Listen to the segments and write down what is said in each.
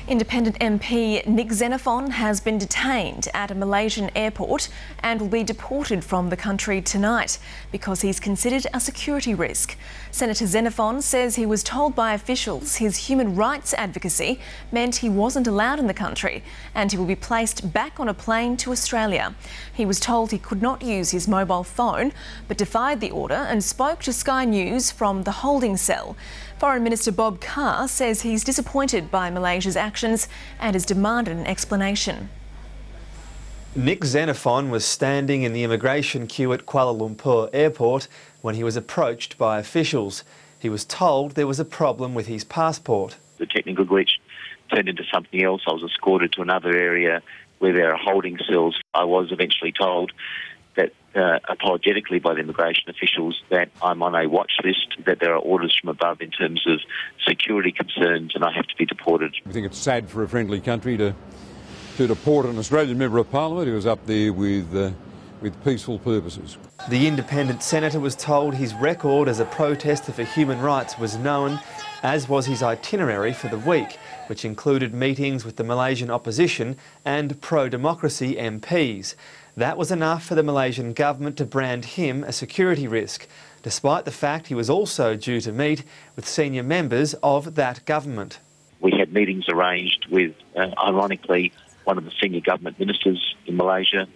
Independent MP Nick Xenophon has been detained at a Malaysian airport and will be deported from the country tonight because he's considered a security risk. Senator Xenophon says he was told by officials his human rights advocacy meant he wasn't allowed in the country and he will be placed back on a plane to Australia. He was told he could not use his mobile phone but defied the order and spoke to Sky News from the holding cell. Foreign Minister Bob Carr says he's disappointed by Malaysia's actions and has demanded an explanation. Nick Xenophon was standing in the immigration queue at Kuala Lumpur airport when he was approached by officials. He was told there was a problem with his passport. The technical glitch turned into something else. I was escorted to another area where there are holding cells. I was eventually told that apologetically by the immigration officials that I'm on a watch list, that there are orders from above in terms of security concerns and I have to be deported. I think it's sad for a friendly country to deport an Australian member of Parliament who was up there with peaceful purposes. The independent senator was told his record as a protester for human rights was known, as was his itinerary for the week, which included meetings with the Malaysian opposition and pro-democracy MPs. That was enough for the Malaysian government to brand him a security risk, despite the fact he was also due to meet with senior members of that government. We had meetings arranged with, ironically, one of the senior government ministers in Malaysia,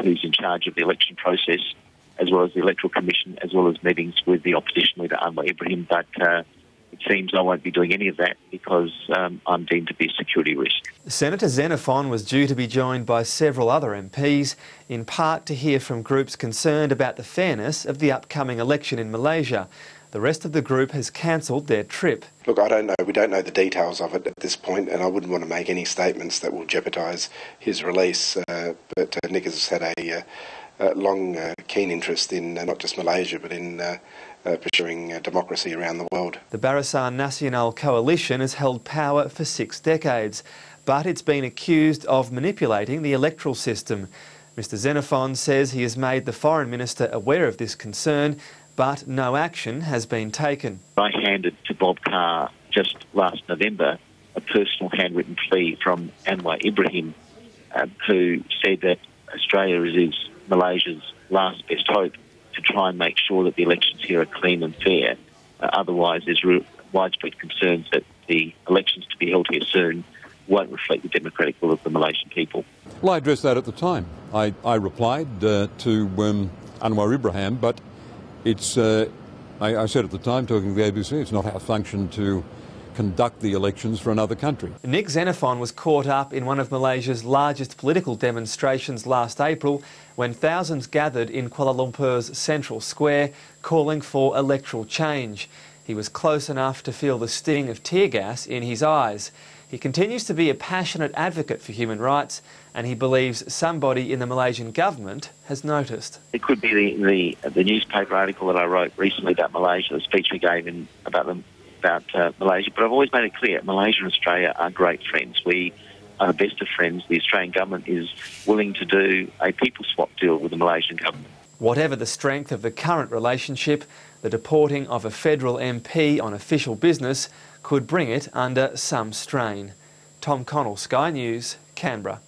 who's in charge of the election process, as well as the Electoral Commission, as well as meetings with the opposition leader, Anwar Ibrahim. But it seems I won't be doing any of that because I'm deemed to be a security risk. Senator Xenophon was due to be joined by several other MPs, in part to hear from groups concerned about the fairness of the upcoming election in Malaysia. The rest of the group has cancelled their trip. Look, I don't know. We don't know the details of it at this point, and I wouldn't want to make any statements that will jeopardise his release. But Nick has had a long, keen interest in not just Malaysia, but in pursuing democracy around the world. The Barisan Nasional coalition has held power for 6 decades, but it's been accused of manipulating the electoral system. Mr Xenophon says he has made the Foreign Minister aware of this concern, but no action has been taken. I handed to Bob Carr just last November a personal handwritten plea from Anwar Ibrahim, who said that Australia is Malaysia's last best hope to try and make sure that the elections here are clean and fair. Otherwise, there's widespread concerns that the elections to be held here soon won't reflect the democratic will of the Malaysian people. Well, I addressed that at the time. I replied to Anwar Ibrahim, but it's, I said at the time, talking to the ABC, it's not our function to conduct the elections for another country. Nick Xenophon was caught up in one of Malaysia's largest political demonstrations last April when thousands gathered in Kuala Lumpur's Central Square calling for electoral change. He was close enough to feel the sting of tear gas in his eyes. He continues to be a passionate advocate for human rights and he believes somebody in the Malaysian government has noticed. It could be the newspaper article that I wrote recently about Malaysia, the speech we gave about Malaysia, but I've always made it clear Malaysia and Australia are great friends. We are the best of friends. The Australian government is willing to do a people swap deal with the Malaysian government. Whatever the strength of the current relationship, the deporting of a federal MP on official business could bring it under some strain. Tom Connell, Sky News, Canberra.